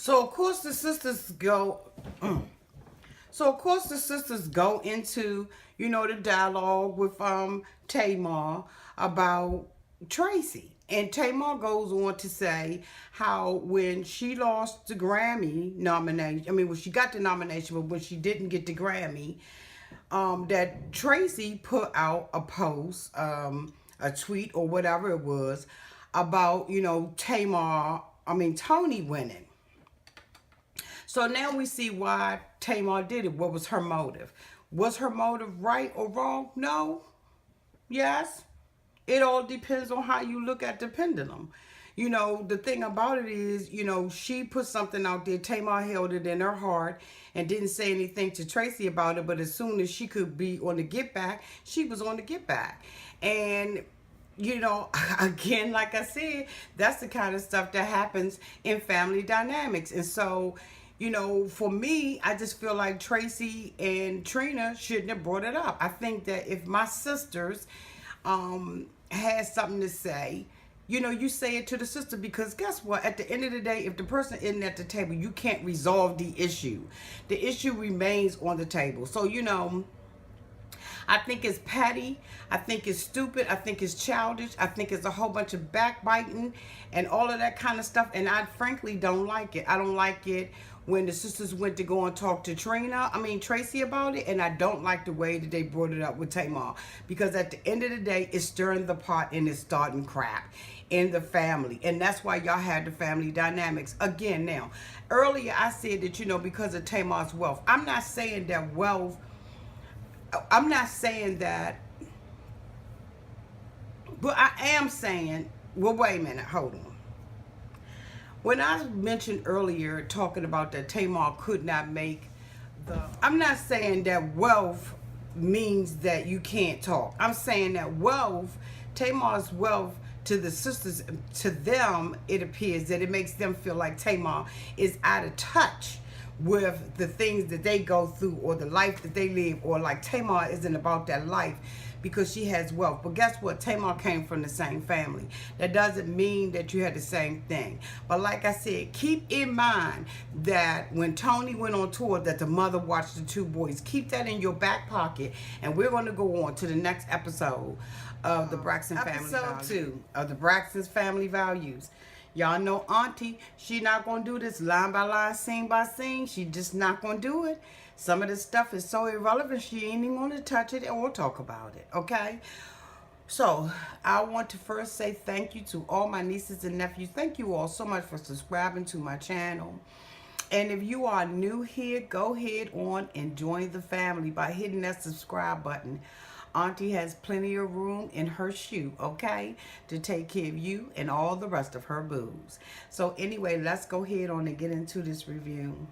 So of course the sisters go. So of course the sisters go into the dialogue with Tamar about Tracy. And Tamar goes on to say how when she lost the Grammy nomination, I mean when she got the nomination, but when she didn't get the Grammy, that Tracy put out a post, a tweet or whatever it was, about Toni winning. So now we see why Tamar did it. What was her motive? Was her motive right or wrong? No. Yes. It all depends on how you look at the pendulum. The thing about it is, she put something out there. Tamar held it in her heart and didn't say anything to Tracy about it. But as soon as she could be on the get back, she was on the get back. And again, like I said, that's the kind of stuff that happens in family dynamics. And so, for me, I just feel like Tracy and Trina shouldn't have brought it up. I think that if my sisters had something to say, you say it to the sister, because guess what? At the end of the day, if the person isn't at the table, you can't resolve the issue. The issue remains on the table. So, I think it's petty. I think it's stupid. I think it's childish. I think it's a whole bunch of backbiting and all of that kind of stuff. And I frankly don't like it. I don't like it when the sisters went to go and talk to Tracy about it. And I don't like the way that they brought it up with Tamar. Because at the end of the day, it's stirring the pot and it's starting crap in the family. And that's why y'all had the family dynamics. Again, now, earlier I said that, because of Tamar's wealth. I'm not saying that wealth... I'm not saying that, but I am saying, well, wait a minute, hold on. When I mentioned earlier talking about that Tamar could not make I'm not saying that wealth means that you can't talk. I'm saying that Tamar's wealth to the sisters, to them, it appears that it makes them feel like Tamar is out of touch with the things that they go through or the life that they live, or like Tamar isn't about that life because she has wealth. But guess what? Tamar came from the same family. That doesn't mean that you had the same thing. But like I said, keep in mind that when Toni went on tour, that the mother watched the two boys. Keep that in your back pocket. And we're going to go on to the next episode of the Braxton Family Values. Episode 2 of the Braxton's Family Values. Y'all know Auntie, she not going to do this line by line, scene by scene. She just not going to do it. Some of this stuff is so irrelevant, she ain't even going to touch it or talk about it, okay? So, I want to first say thank you to all my nieces and nephews. Thank you all so much for subscribing to my channel. And if you are new here, go ahead on and join the family by hitting that subscribe button. Auntie has plenty of room in her shoe, okay, to take care of you and all the rest of her boos. So anyway, let's go ahead on and get into this review.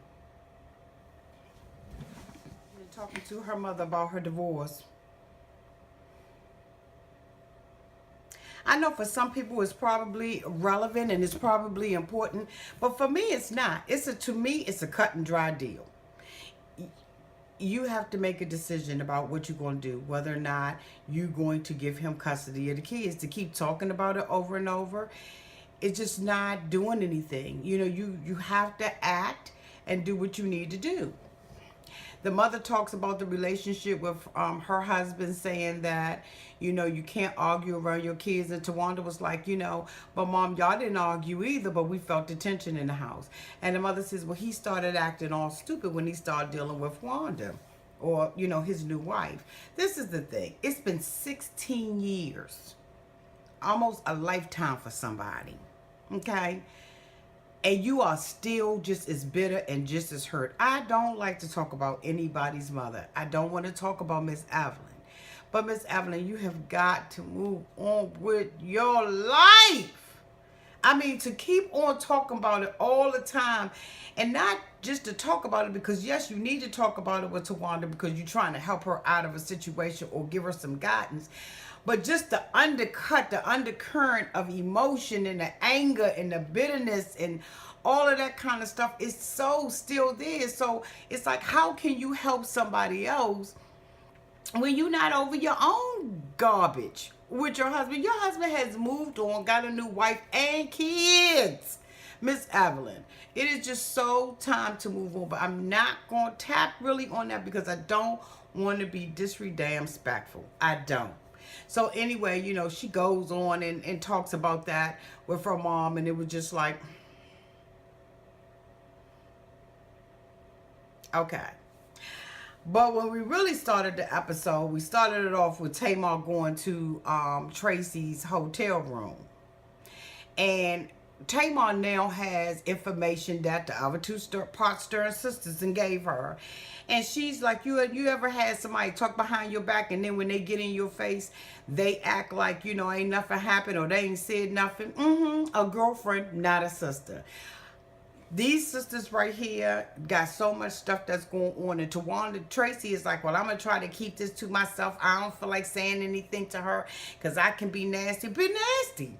Talking to her mother about her divorce. I know for some people it's probably relevant and it's probably important, but for me it's not. To me, it's a cut and dry deal. You have to make a decision about what you're going to do, whether or not you're going to give him custody of the kids. To keep talking about it over and over, it's just not doing anything. You have to act and do what you need to do. The mother talks about the relationship with her husband, saying that, you can't argue around your kids. And Tawanda was like, but Mom, y'all didn't argue either, but we felt the tension in the house. And the mother says, well, he started acting all stupid when he started dealing with Wanda, or, his new wife. This is the thing. It's been 16 years, almost a lifetime for somebody, okay? And you are still just as bitter and just as hurt. I don't like to talk about anybody's mother. I don't want to talk about Miss Evelyn. But Miss Evelyn, you have got to move on with your life. I mean, to keep on talking about it all the time, and not just to talk about it because, yes, you need to talk about it with Tawanda because you're trying to help her out of a situation or give her some guidance. But just the undercurrent of emotion and the anger and the bitterness and all of that kind of stuff is so still there. So it's like, how can you help somebody else when you're not over your own garbage with your husband? Your husband has moved on, got a new wife and kids. Miss Evelyn, it is just so time to move on, but I'm not going to tap really on that because I don't want to be disrespectful. I don't. So anyway, she goes on and talks about that with her mom, and it was just like, okay. But when we really started the episode, we started it off with Tamar going to Tracy's hotel room. And Tamar now has information that the other two Pot Stern sisters and gave her. And she's like, you ever had somebody talk behind your back and then when they get in your face, they act like, ain't nothing happened or they ain't said nothing? A girlfriend, not a sister. These sisters right here got so much stuff that's going on. And Tawanda Tracy is like, well, I'm going to try to keep this to myself. I don't feel like saying anything to her because I can be nasty. Be nasty.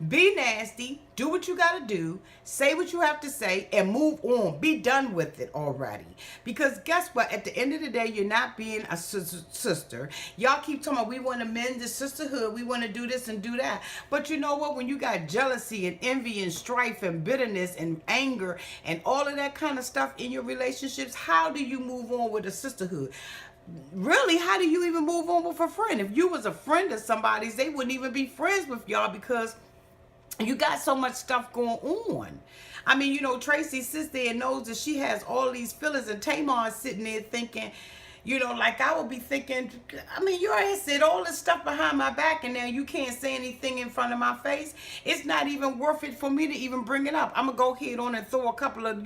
Be nasty. Do what you got to do. Say what you have to say and move on. Be done with it already. Because guess what? At the end of the day, you're not being a sister. Y'all keep talking about we want to mend the sisterhood. We want to do this and do that. But you know what? When you got jealousy and envy and strife and bitterness and anger and all of that kind of stuff in your relationships, how do you move on with a sisterhood? Really, how do you even move on with a friend? If you was a friend of somebody's, they wouldn't even be friends with y'all because you got so much stuff going on. I mean, Tracy sits there and knows that she has all these feelings, and Tamar is sitting there thinking, like I would be thinking, I mean, you already said all this stuff behind my back and now you can't say anything in front of my face. It's not even worth it for me to even bring it up. I'm going to go ahead on and throw a couple of,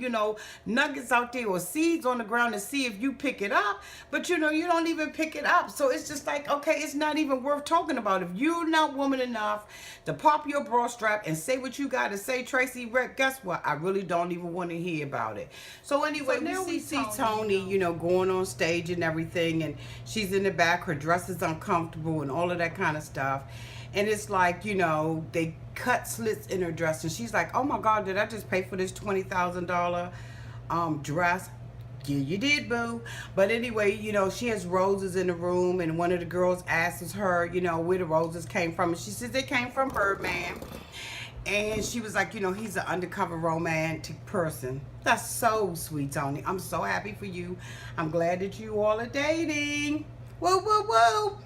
nuggets out there or seeds on the ground to see if you pick it up. But, you don't even pick it up. So it's just like, okay, it's not even worth talking about. If you're not woman enough to pop your bra strap and say what you got to say, Tracy, guess what? I really don't even want to hear about it. So anyway, we see Toni, going on stage and everything, and she's in the back, her dress is uncomfortable and all of that kind of stuff, and it's like, they cut slits in her dress, and she's like, oh my god, did I just pay for this $20,000 dress? Yeah, you did, boo. But anyway, she has roses in the room, and one of the girls asks her, where the roses came from, and she says they came from Birdman. And she was like, he's an undercover romantic person. That's so sweet, Toni. I'm so happy for you. I'm glad that you all are dating. Whoa, whoa, whoa.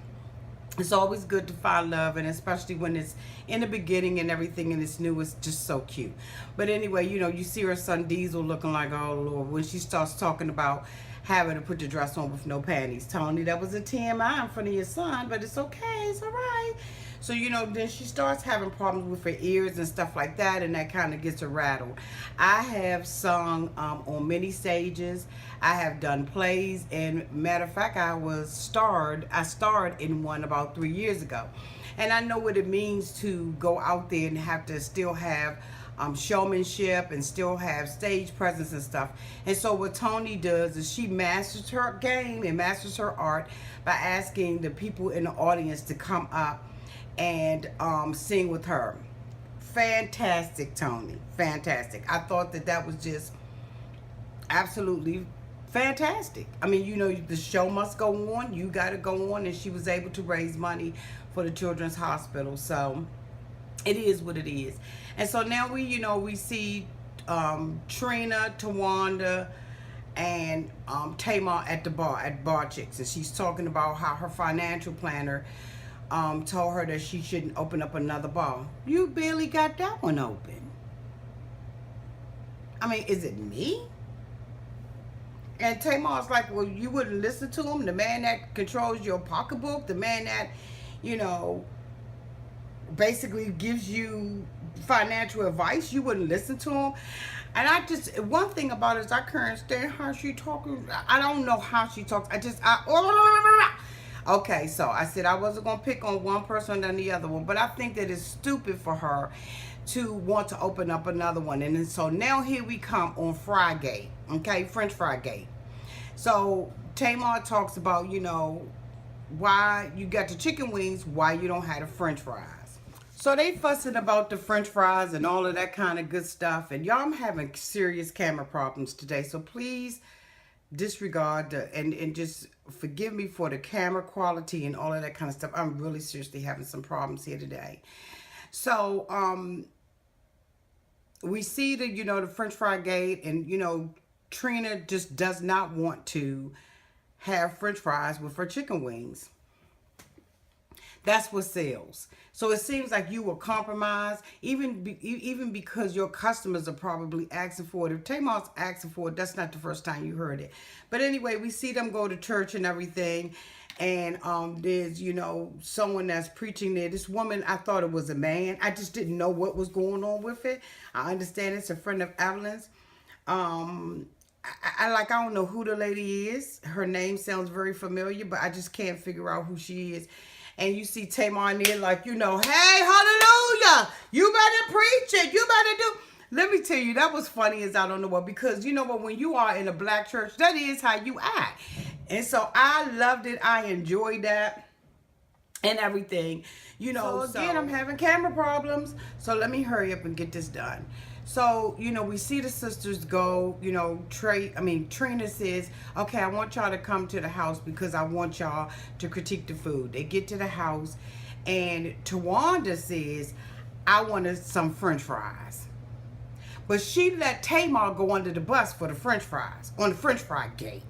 It's always good to find love, and especially when it's in the beginning and everything and it's new, it's just so cute. But anyway, you see her son Diesel looking like, oh, Lord, when she starts talking about having to put the dress on with no panties. Toni, that was a TMI in front of your son, but it's okay. It's all right. So, then she starts having problems with her ears and stuff like that, and that kind of gets her rattled. I have sung on many stages. I have done plays, and matter of fact, I starred in one about 3 years ago. And I know what it means to go out there and have to still have showmanship and still have stage presence and stuff. And so what Toni does is she masters her game and masters her art by asking the people in the audience to come up and sing with her. Fantastic, Toni. Fantastic. I thought that was just absolutely fantastic. I mean, the show must go on. You got to go on. And she was able to raise money for the Children's Hospital. So it is what it is. And so now we see Trina, Tawanda, and Tamar at the bar, at Bar Chicx. And she's talking about how her financial planner told her that she shouldn't open up another bar. You barely got that one open. I mean, is it me? And Tamar's like, well, you wouldn't listen to him? The man that controls your pocketbook? The man that, basically gives you financial advice? You wouldn't listen to him? And one thing about it is I can't stand how she talks. I don't know how she talks. Okay, so I said I wasn't going to pick on one person than the other one, but I think that it's stupid for her to want to open up another one. And then, so now here we come on Frygate, okay, French Frygate. So Tamar talks about, why you got the chicken wings, why you don't have the French fries. So they fussing about the French fries and all of that kind of good stuff. And y'all, I'm having serious camera problems today, so please disregard and just forgive me for the camera quality and all of that kind of stuff. I'm really seriously having some problems here today. So we see the, the French fry gate, and, Trina just does not want to have French fries with her chicken wings. That's what sells. So it seems like you will compromise, even because your customers are probably asking for it. If Tamar's asking for it, that's not the first time you heard it. But anyway, we see them go to church and everything. And there's, someone that's preaching there. This woman, I thought it was a man. I just didn't know what was going on with it. I understand it's a friend of Evelyn's. I don't know who the lady is. Her name sounds very familiar, but I just can't figure out who she is. And you see Tamar in there like, hey, hallelujah, you better preach it. You better do. Let me tell you, that was funny as I don't know what, because you know what, when you are in a black church, that is how you act. And so I loved it. I enjoyed that and everything. So again, I'm having camera problems. So let me hurry up and get this done. So, we see the sisters go, Trina says, okay, I want y'all to come to the house because I want y'all to critique the food. They get to the house, and Tawanda says, I wanted some French fries. But she let Tamar go under the bus for the French fries on the French fry gate.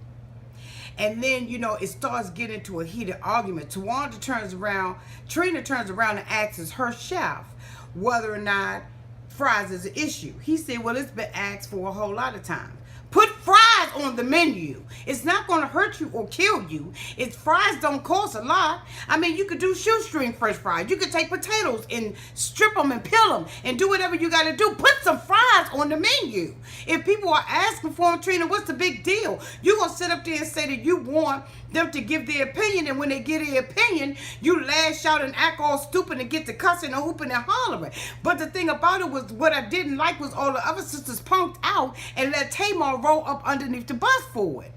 And then, it starts getting into a heated argument. Trina turns around and asks her chef whether or not fries is an issue. He said, well, it's been asked for a whole lot of times. Put fries on the menu. It's not going to hurt you or kill you. Fries don't cost a lot. You could do shoestring French fries. You could take potatoes and strip them and peel them and do whatever you got to do. Put some fries on the menu. If people are asking for them, Trina, what's the big deal? You're going to sit up there and say that you want them to give their opinion, and when they give their opinion, you lash out and act all stupid and get to cussing and hooping and hollering. But the thing about it was, what I didn't like was all the other sisters punked out and let Tamar roll up underneath the bus for it.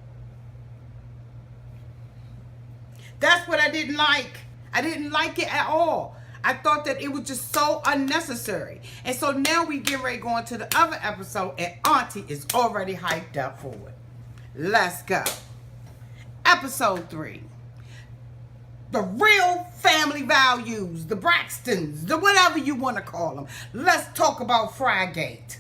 That's what I didn't like. I didn't like it at all. I thought that it was just so unnecessary. And so now we get ready to go into the other episode, and Auntie is already hyped up for it. Let's go. Episode 3. The real family values, the BRAXTONs, the whatever you want to call them. Let's talk about Frygate.